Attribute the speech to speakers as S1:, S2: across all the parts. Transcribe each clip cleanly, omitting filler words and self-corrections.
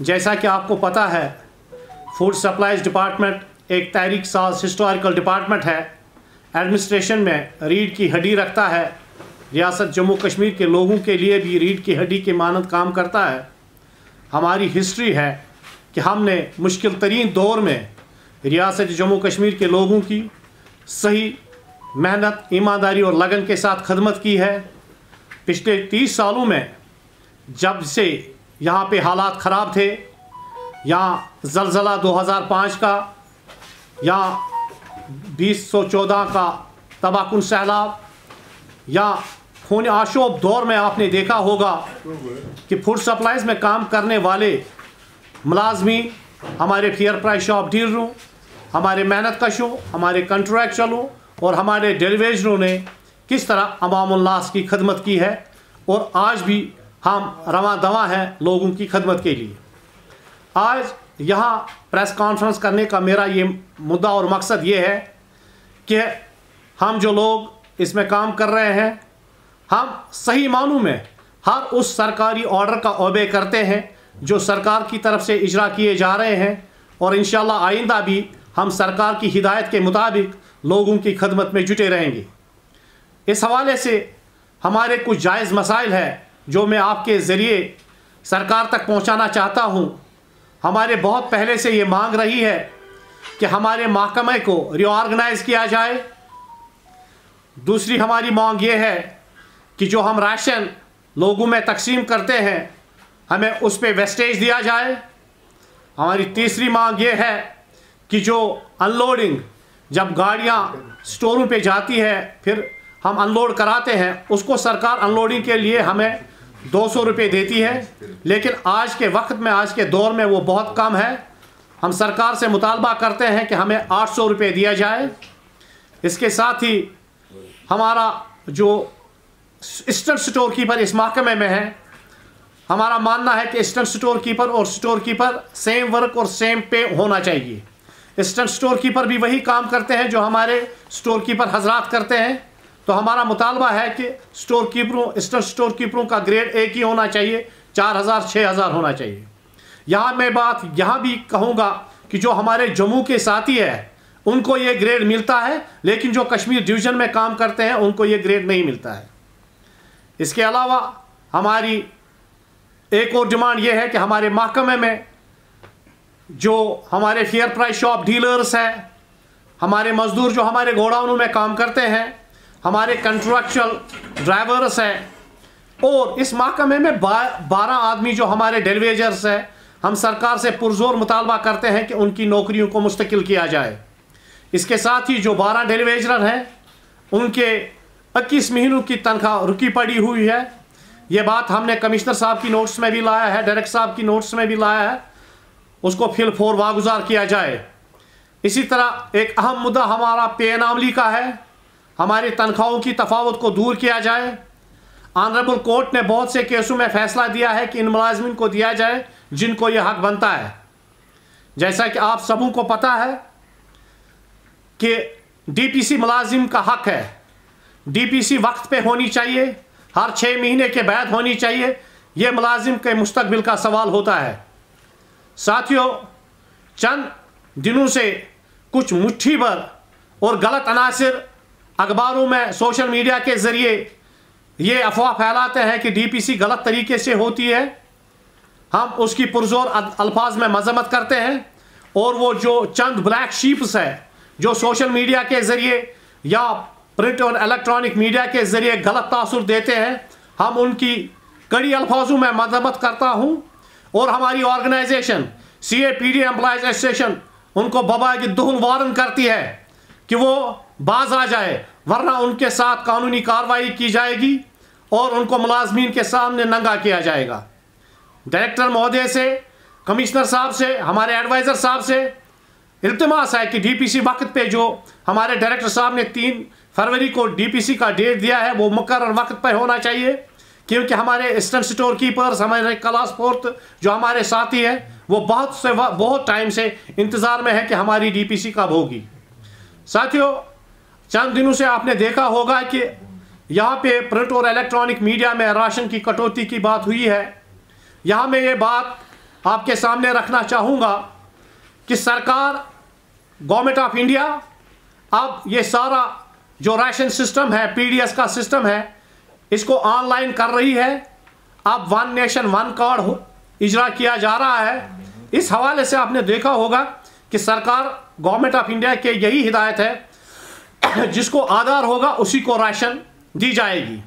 S1: जैसा कि आपको पता है, फूड सप्लाईज डिपार्टमेंट एक तहरीक साज हिस्टोरिकल डिपार्टमेंट है। एडमिनिस्ट्रेशन में रीढ़ की हड्डी रखता है। रियासत जम्मू कश्मीर के लोगों के लिए भी रीढ़ की हड्डी के मानद काम करता है। हमारी हिस्ट्री है कि हमने मुश्किल तरीन दौर में रियासत जम्मू कश्मीर के लोगों की सही मेहनत, ईमानदारी और लगन के साथ खदमत की है। पिछले 30 सालों में जब से यहाँ पे हालात ख़राब थे, यहाँ ज़लज़ला 2005 का, यहाँ 2014 का तबाहकुन सैलाब, या खून आशोब दौर में आपने देखा होगा कि फूड सप्लाईज में काम करने वाले मुलाजमीन, हमारे फेयर प्राइस शॉप डीलरों, हमारे मेहनत कशों, हमारे कंट्रैक्चुअलों और हमारे डेलीवेजरों ने किस तरह अवामुल नास की खदमत की है, और आज भी हम रवां दवा हैं लोगों की खदमत के लिए। आज यहाँ प्रेस कॉन्फ्रेंस करने का मेरा ये मुद्दा और मकसद ये है कि हम जो लोग इसमें काम कर रहे हैं, हम सही मानों में हर उस सरकारी ऑर्डर का ओबे करते हैं जो सरकार की तरफ से इजरा किए जा रहे हैं, और इंशाल्लाह आइंदा भी हम सरकार की हिदायत के मुताबिक लोगों की खदमत में जुटे रहेंगे। इस हवाले से हमारे कुछ जायज़ मसाइल हैं जो मैं आपके ज़रिए सरकार तक पहुंचाना चाहता हूं। हमारे बहुत पहले से ये मांग रही है कि हमारे महकमे को रीऑर्गेनाइज़ किया जाए। दूसरी हमारी मांग ये है कि जो हम राशन लोगों में तकसीम करते हैं, हमें उस पर वेस्टेज दिया जाए। हमारी तीसरी मांग ये है कि जो अनलोडिंग, जब गाड़ियां स्टोरों पे जाती है फिर हम अनलोड कराते हैं, उसको सरकार अनलोडिंग के लिए हमें 200 रुपये देती है, लेकिन आज के वक्त में, आज के दौर में वो बहुत कम है। हम सरकार से मुतालबा करते हैं कि हमें 800 रुपये दिया जाए। इसके साथ ही हमारा जो असिस्टेंट स्टोर कीपर इस महकमे में है, हमारा मानना है कि असिस्टेंट स्टोर कीपर और स्टोर कीपर सेम वर्क और सेम पे होना चाहिए। असिस्टेंट स्टोर कीपर भी वही काम करते हैं जो हमारे स्टोर कीपर हजरात करते हैं, तो हमारा मुतालबा है कि स्टोर कीपरों, असिस्टेंट स्टोर कीपरों का ग्रेड एक ही होना चाहिए, 4000 6000 होना चाहिए। यहाँ मैं बात यहाँ भी कहूँगा कि जो हमारे जम्मू के साथी है उनको ये ग्रेड मिलता है, लेकिन जो कश्मीर डिवीज़न में काम करते हैं उनको ये ग्रेड नहीं मिलता है। इसके अलावा हमारी एक और डिमांड ये है कि हमारे महकमे में जो हमारे फेयर प्राइस शॉप डीलर्स हैं, हमारे मजदूर जो हमारे गोडाउनों में काम करते हैं, हमारे कंट्रैक्चुअल ड्राइवर्स हैं, और इस महकमे में 12 आदमी जो हमारे डेलीवेजर्स हैं, हम सरकार से पुरजोर मुतालबा करते हैं कि उनकी नौकरियों को मुस्तकिल किया जाए। इसके साथ ही जो 12 डेलीवेजर हैं उनके 21 महीनों की तनख्वाह रुकी पड़ी हुई है। ये बात हमने कमिश्नर साहब की नोट्स में भी लाया है, डायरेक्टर साहब की नोट्स में भी लाया है, उसको फिल फोर वागुजार किया जाए। इसी तरह एक अहम मुद्दा हमारा पे नामली का है, हमारी तनख्वाहों की तफावत को दूर किया जाए। ऑनरेबल कोर्ट ने बहुत से केसों में फैसला दिया है कि इन मुलाजमिन को दिया जाए जिनको यह हक बनता है। जैसा कि आप सबों को पता है कि डीपीसी मुलाजिम का हक है, डीपीसी वक्त पे होनी चाहिए, हर 6 महीने के बाद होनी चाहिए। यह मुलाजिम के मुस्तकबिल का सवाल होता है। साथियों, चंद दिनों से कुछ मुट्ठी भर और गलत अनासिर अखबारों में, सोशल मीडिया के ज़रिए ये अफवाह फैलाते हैं कि डीपीसी गलत तरीके से होती है। हम उसकी पुरजोर अल्फाज में मजम्मत करते हैं, और वो जो चंद ब्लैक शीप्स है जो सोशल मीडिया के ज़रिए या प्रिंट और इलेक्ट्रॉनिक मीडिया के ज़रिए गलत तासुर देते हैं, हम उनकी कड़ी अल्फाजों में मजम्मत करता हूँ। और हमारी ऑर्गेनाइजेशन CAPD एम्प्लॉयज़ एसोसिएशन उनको बबा की दुहल वारन करती है कि वो बाज आ जाए, वरना उनके साथ कानूनी कार्रवाई की जाएगी और उनको मुलाजमीन के सामने नंगा किया जाएगा। डायरेक्टर महोदय से, कमिश्नर साहब से, हमारे एडवाइज़र साहब से इल्तिमास है कि डीपीसी वक्त पे जो हमारे डायरेक्टर साहब ने 3 फरवरी को डीपीसी का डेट दिया है वो मुकर्रर वक्त पर होना चाहिए, क्योंकि हमारे असिस्टेंट स्टोर कीपर्स, हमारे क्लास फोर्थ जो हमारे साथी हैं, वो बहुत टाइम से इंतज़ार में है कि हमारी डीपीसी कब होगी। साथियों, चंद दिनों से आपने देखा होगा कि यहाँ पे प्रिंट और इलेक्ट्रॉनिक मीडिया में राशन की कटौती की बात हुई है। यहाँ मैं ये बात आपके सामने रखना चाहूँगा कि सरकार, गवर्नमेंट ऑफ इंडिया अब ये सारा जो राशन सिस्टम है, पीडीएस का सिस्टम है, इसको ऑनलाइन कर रही है। अब वन नेशन वन कार्ड इजरा किया जा रहा है। इस हवाले से आपने देखा होगा कि सरकार, गवर्नमेंट ऑफ इंडिया के यही हिदायत है, जिसको आधार होगा उसी को राशन दी जाएगी।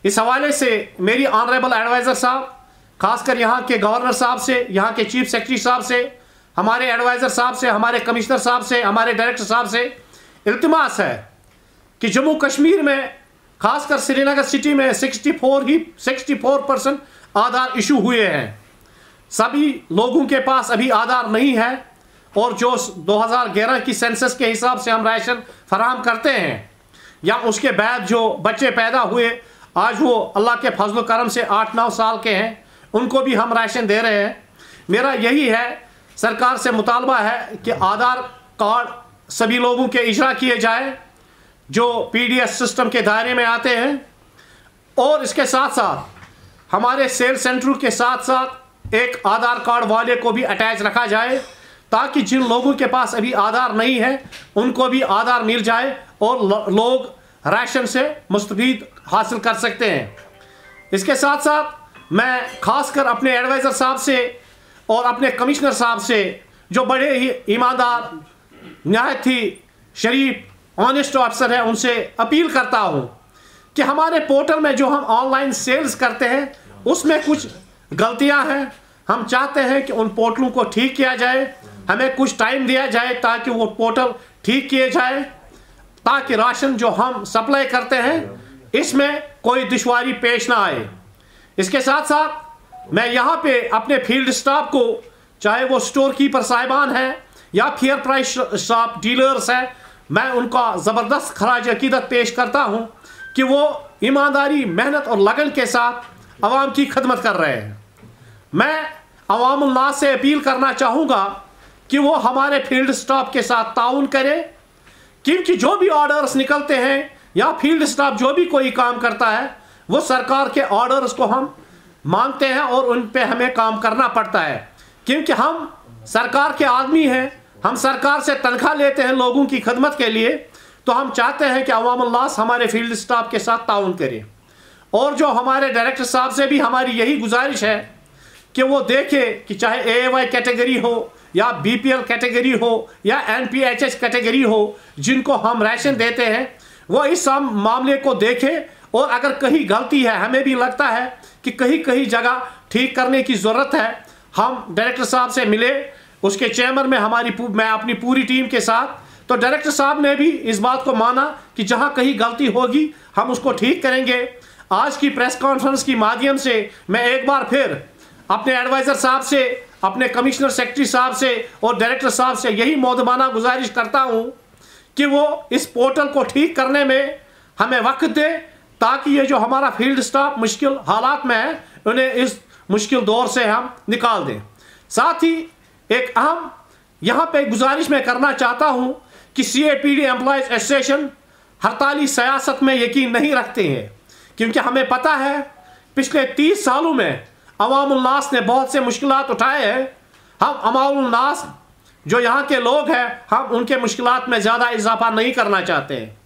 S1: इस हवाले से मेरी ऑनरेबल एडवाइज़र साहब, खासकर यहाँ के गवर्नर साहब से, यहाँ के चीफ सेक्रेटरी साहब से, हमारे एडवाइज़र साहब से, हमारे कमिश्नर साहब से, हमारे डायरेक्टर साहब से इल्तिमास है कि जम्मू कश्मीर में, खासकर श्रीनगर सिटी में 64% आधार इशू हुए हैं। सभी लोगों के पास अभी आधार नहीं है और जो 2011 की सेंसस के हिसाब से हम राशन फराहम करते हैं या उसके बाद जो बच्चे पैदा हुए, आज वो अल्लाह के फजल करम से 8-9 साल के हैं, उनको भी हम राशन दे रहे हैं। मेरा यही है, सरकार से मुतालबा है कि आधार कार्ड सभी लोगों के इजरा किए जाए जो पीडीएस सिस्टम के दायरे में आते हैं, और इसके साथ साथ हमारे सेल सेंटर के साथ साथ एक आधार कार्ड वाले को भी अटैच रखा जाए, ताकि जिन लोगों के पास अभी आधार नहीं है उनको भी आधार मिल जाए और लोग राशन से मुस्तफीद हासिल कर सकते हैं। इसके साथ साथ मैं खासकर अपने एडवाइज़र साहब से और अपने कमिश्नर साहब से, जो बड़े ही ईमानदार, नहायत ही शरीफ, ऑनेस्ट अफसर हैं, उनसे अपील करता हूं कि हमारे पोर्टल में जो हम ऑनलाइन सेल्स करते हैं उसमें कुछ गलतियां हैं। हम चाहते हैं कि उन पोर्टलों को ठीक किया जाए, हमें कुछ टाइम दिया जाए ताकि वो पोर्टल ठीक किए जाए, ताकि राशन जो हम सप्लाई करते हैं इसमें कोई दुश्वारी पेश ना आए। इसके साथ साथ मैं यहाँ पे अपने फील्ड स्टाफ को, चाहे वो स्टोर कीपर साहिबान हैं या फेयर प्राइस शॉप डीलर्स हैं, मैं उनका ज़बरदस्त खराज अकीदत पेश करता हूँ कि वो ईमानदारी, मेहनत और लगन के साथ आवाम की खदमत कर रहे हैं। मैं अवामुल नास से अपील करना चाहूँगा कि वो हमारे फील्ड स्टाफ के साथ ताउन करें, क्योंकि जो भी ऑर्डर्स निकलते हैं या फील्ड स्टाफ जो भी कोई काम करता है वो सरकार के ऑर्डर्स को हम मांगते हैं और उन पे हमें काम करना पड़ता है, क्योंकि हम सरकार के आदमी हैं, हम सरकार से तनख्वाह लेते हैं लोगों की खदमत के लिए। तो हम चाहते हैं कि अवामुल नास हमारे फील्ड स्टाफ के साथ ताउन करें। और जो हमारे डायरेक्टर साहब से भी हमारी यही गुजारिश है कि वो देखे कि चाहे AAY कैटेगरी हो या BPL कैटेगरी हो या NPHS कैटेगरी हो, जिनको हम राशन देते हैं, वो इस मामले को देखें। और अगर कहीं गलती है, हमें भी लगता है कि कहीं कहीं जगह ठीक करने की ज़रूरत है, हम डायरेक्टर साहब से मिले, उसके चैम्बर में मैं अपनी पूरी टीम के साथ, तो डायरेक्टर साहब ने भी इस बात को माना कि जहां कहीं गलती होगी हम उसको ठीक करेंगे। आज की प्रेस कॉन्फ्रेंस के माध्यम से मैं एक बार फिर अपने एडवाइज़र साहब से, अपने कमिश्नर सेक्रेटरी साहब से और डायरेक्टर साहब से यही मौदबाना गुजारिश करता हूं कि वो इस पोर्टल को ठीक करने में हमें वक्त दे, ताकि ये जो हमारा फील्ड स्टाफ मुश्किल हालात में है उन्हें इस मुश्किल दौर से हम निकाल दें। साथ ही एक अहम यहाँ पे गुजारिश मैं करना चाहता हूँ कि CAPD एम्प्लॉयज़ एसोसिएशन हड़ताली सियासत में यकीन नहीं रखते हैं, क्योंकि हमें पता है पिछले 30 सालों में अवामुल नास ने बहुत से मुश्किलात उठाए हैं। हम अवामुल नास जो यहाँ के लोग हैं, हम उनके मुश्किलात में ज़्यादा इजाफा नहीं करना चाहते हैं।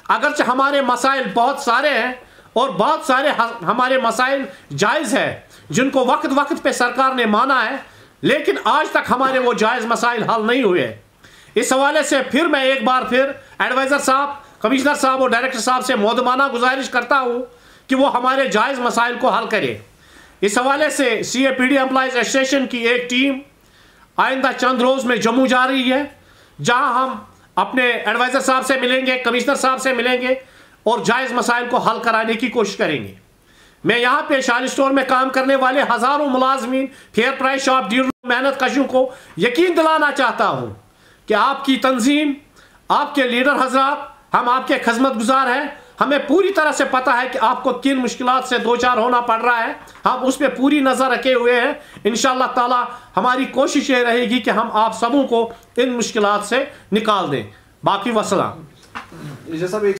S1: अगरचे हमारे मसाइल बहुत सारे हैं और बहुत सारे हमारे मसाइल जायज़ है जिनको वक्त वक्त पे सरकार ने माना है, लेकिन आज तक हमारे वो जायज़ मसाइल हल नहीं हुए। इस हवाले से फिर मैं एक बार फिर एडवाइज़र साहब, कमिश्नर साहब और डायरेक्टर साहब से मौदमाना गुजारिश करता हूँ कि वो हमारे जायज़ मसाइल को हल करें। इस हवाले से CAPD एम्प्लॉयज़ एसोसिएशन की एक टीम आइंदा चंद रोज़ में जम्मू जा रही है, जहां हम अपने एडवाइज़र साहब से मिलेंगे, कमिश्नर साहब से मिलेंगे और जायज़ मसाइल को हल कराने की कोशिश करेंगे। मैं यहाँ पे शान स्टोर में काम करने वाले हज़ारों मुलाजमीन, फेयर प्राइस शॉप डीलर, मेहनत कशों को यकीन दिलाना चाहता हूँ कि आपकी तंजीम, आपके लीडर हजरात, हम आपके खिदमत गुजार हैं। हमें पूरी तरह से पता है कि आपको किन मुश्किलात से दो चार होना पड़ रहा है, हम उस पर पूरी नज़र रखे हुए हैं। इंशाअल्लाह ताला हमारी कोशिश ये रहेगी कि हम आप सबों को इन मुश्किलात से निकाल दें। बाकी वसलाम।